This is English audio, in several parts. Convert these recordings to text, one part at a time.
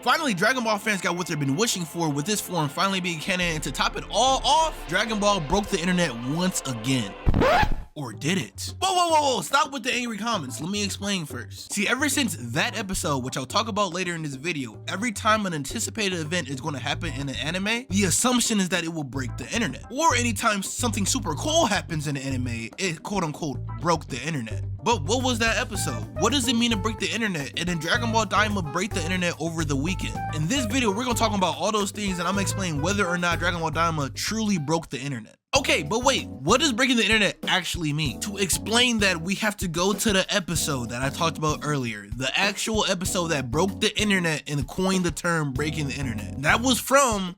Finally, Dragon Ball fans got what they've been wishing for, with this form finally being canon, and to top it all off, Dragon Ball broke the internet once again. Or did it? Whoa, stop with the angry comments. Let me explain first. See, ever since that episode, which I'll talk about later in this video, every time an anticipated event is going to happen in an anime, the assumption is that it will break the internet. Or anytime something super cool happens in an anime, it quote unquote broke the internet. But what was that episode? What does it mean to break the internet? And then Dragon Ball Daima break the internet over the weekend. In this video, we're gonna talk about all those things, and I'm gonna explain whether or not Dragon Ball Daima truly broke the internet. Okay, but wait, what does breaking the internet actually mean? To explain that, we have to go to the episode that I talked about earlier, the actual episode that broke the internet and coined the term breaking the internet. That was from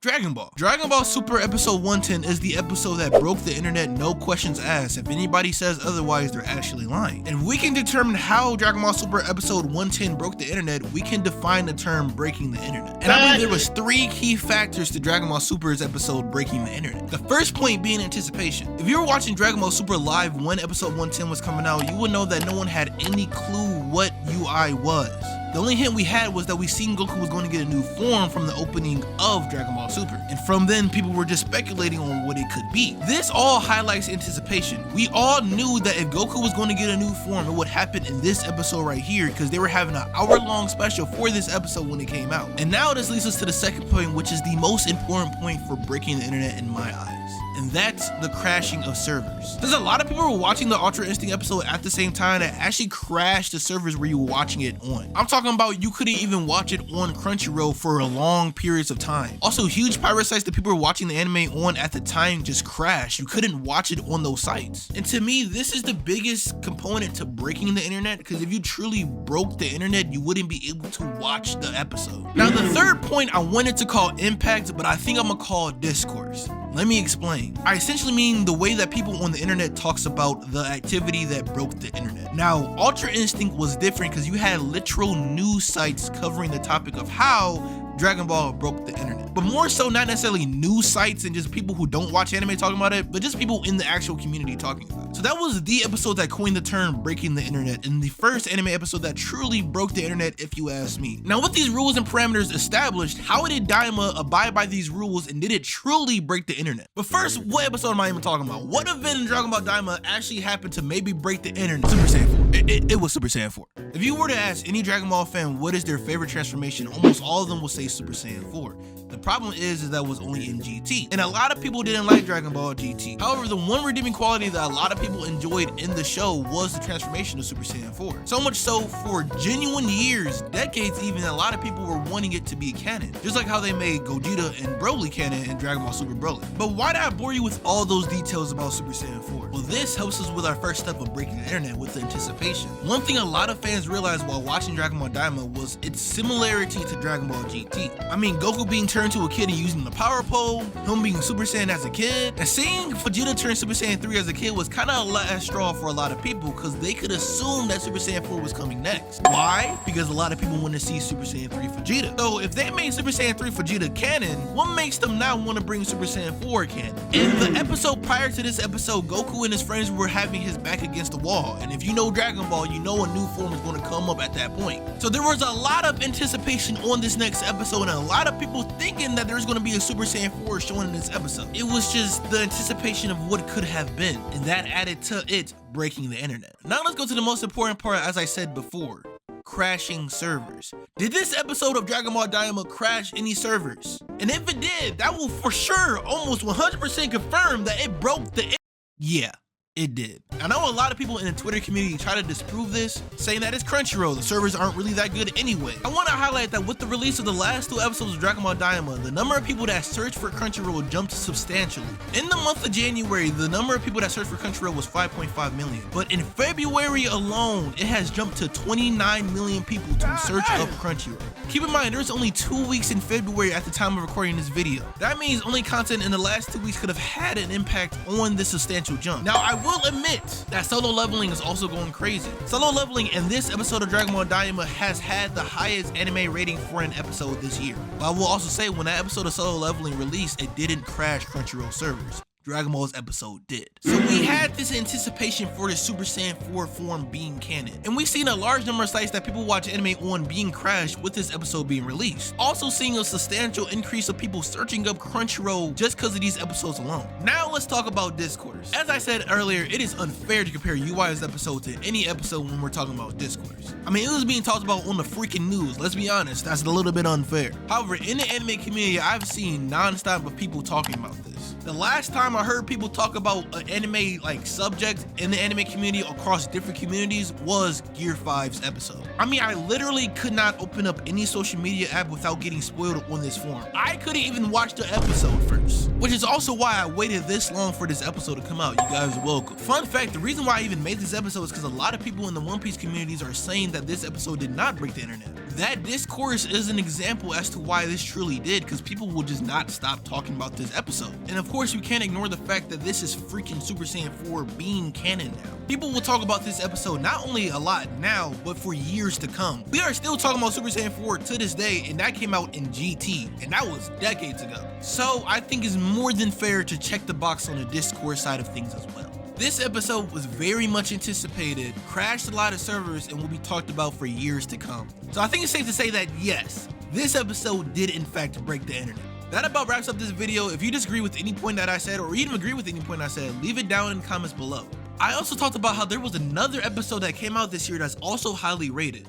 Dragon Ball. Dragon Ball Super episode 110 is the episode that broke the internet, no questions asked. If anybody says otherwise, they're actually lying. And we can determine how Dragon Ball Super episode 110 broke the internet, we can define the term breaking the internet. And I believe there was 3 key factors to Dragon Ball Super's episode breaking the internet. The first point being anticipation. If you were watching Dragon Ball Super live when episode 110 was coming out, you would know that no one had any clue what UI was. The only hint we had was that we seen Goku was going to get a new form from the opening of Dragon Ball Super. And from then, people were just speculating on what it could be. This all highlights anticipation. We all knew that if Goku was going to get a new form, it would happen in this episode right here, because they were having an hour-long special for this episode when it came out. And now this leads us to the second point, which is the most important point for breaking the internet in my eyes. And that's the crashing of servers. There's a lot of people who were watching the Ultra Instinct episode at the same time that actually crashed the servers where you were watching it on. I'm talking about you couldn't even watch it on Crunchyroll for long periods of time. Also, huge pirate sites that people were watching the anime on at the time just crashed. You couldn't watch it on those sites. And to me, this is the biggest component to breaking the internet, because if you truly broke the internet, you wouldn't be able to watch the episode. Now, the third point I wanted to call impact, but I think I'm gonna call discourse. Let me explain. I essentially mean the way that people on the internet talks about the activity that broke the internet. Now, Ultra Instinct was different because you had literal news sites covering the topic of how Dragon Ball broke the internet. But more so, not necessarily news sites and just people who don't watch anime talking about it, but just people in the actual community talking about it. So that was the episode that coined the term breaking the internet, and the first anime episode that truly broke the internet, if you ask me. Now, with these rules and parameters established, how did Daima abide by these rules, and did it truly break the internet? But first, what episode am I even talking about? What event in Dragon Ball Daima actually happened to maybe break the internet? Super Saiyan 4. It was Super Saiyan 4. If you were to ask any Dragon Ball fan what is their favorite transformation, almost all of them will say Super Saiyan 4. The problem is that was only in GT, and a lot of people didn't like Dragon Ball GT. However, the one redeeming quality that a lot of people enjoyed in the show was the transformation of Super Saiyan 4. So much so, for genuine years, decades even, a lot of people were wanting it to be canon. Just like how they made Gogeta and Broly canon in Dragon Ball Super Broly. But why did I bore you with all those details about Super Saiyan 4? Well, this helps us with our first step of breaking the internet, with the anticipation. One thing a lot of fans realized while watching Dragon Ball Daima was its similarity to Dragon Ball GT. I mean, Goku being turned to a kid and using the power pole, him being Super Saiyan as a kid, and seeing Vegeta turn Super Saiyan 3 as a kid was kind of a last straw for a lot of people, because they could assume that Super Saiyan 4 was coming next. Why? Because a lot of people want to see Super Saiyan 3 Vegeta. So if they made Super Saiyan 3 Vegeta canon, what makes them now want to bring Super Saiyan 4 canon? In the episode prior to this episode, Goku and his friends were having his back against the wall, and if you know Dragon Ball, you know a new form is going to come up at that point. So there was a lot of anticipation on this next episode, and a lot of people thinking that there's going to be a Super Saiyan 4 shown in this episode. It was just the anticipation of what could have been, and that added to it breaking the internet. Now let's go to the most important part, as I said before. Crashing servers. Did this episode of Dragon Ball Daima crash any servers? And if it did, that will for sure almost 100% confirm that it broke the internet. Yeah, it did. I know a lot of people in the Twitter community try to disprove this, saying that it's Crunchyroll, the servers aren't really that good anyway. I want to highlight that with the release of the last 2 episodes of Dragon Ball Daima, the number of people that searched for Crunchyroll jumped substantially. In the month of January, the number of people that searched for Crunchyroll was 5.5 million. But in February alone, it has jumped to 29 million people to search up Crunchyroll. Keep in mind, there's only 2 weeks in February at the time of recording this video. That means only content in the last 2 weeks could have had an impact on this substantial jump. Now, I will admit that Solo Leveling is also going crazy. Solo Leveling in this episode of Dragon Ball Daima has had the highest anime rating for an episode this year. But I will also say, when that episode of Solo Leveling released, it didn't crash Crunchyroll servers. Dragon Ball's episode did. So we had this anticipation for the Super Saiyan 4 form being canon, and we've seen a large number of sites that people watch anime on being crashed with this episode being released. Also seeing a substantial increase of people searching up Crunchyroll just because of these episodes alone. Now let's talk about discourse. As I said earlier, it is unfair to compare UI's episode to any episode when we're talking about discourse. I mean, it was being talked about on the freaking news, let's be honest, that's a little bit unfair. However, in the anime community, I've seen non-stop of people talking about this. The last time I heard people talk about an anime like subject in the anime community across different communities was Gear 5's episode. I mean, I literally could not open up any social media app without getting spoiled on this forum. I couldn't even watch the episode first, which is also why I waited this long for this episode to come out. You guys are welcome. Fun fact, the reason why I even made this episode is because a lot of people in the One Piece communities are saying that this episode did not break the internet. That discourse is an example as to why this truly did, because people will just not stop talking about this episode. And of course, you can't ignore the fact that this is freaking Super Saiyan 4 being canon now. People will talk about this episode not only a lot now, but for years to come. We are still talking about Super Saiyan 4 to this day, and that came out in GT, and that was decades ago. So I think it's more than fair to check the box on the discourse side of things as well. This episode was very much anticipated, crashed a lot of servers, and will be talked about for years to come. So I think it's safe to say that yes, this episode did in fact break the internet. That about wraps up this video. If you disagree with any point that I said, or even agree with any point I said, leave it down in the comments below. I also talked about how there was another episode that came out this year that's also highly rated.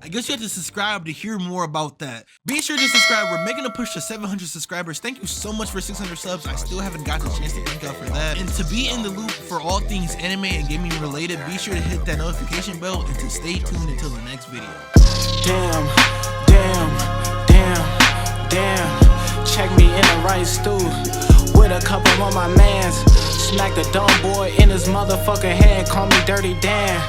I guess you have to subscribe to hear more about that. Be sure to subscribe. We're making a push to 700 subscribers. Thank you so much for 600 subs. I still haven't got the chance to thank y'all for that. And to be in the loop for all things anime and gaming related, be sure to hit that notification bell and to stay tuned until the next video. Damn. Check me in the right stew with a couple of my mans. Smack the dumb boy in his motherfucking head. Call me Dirty Dan.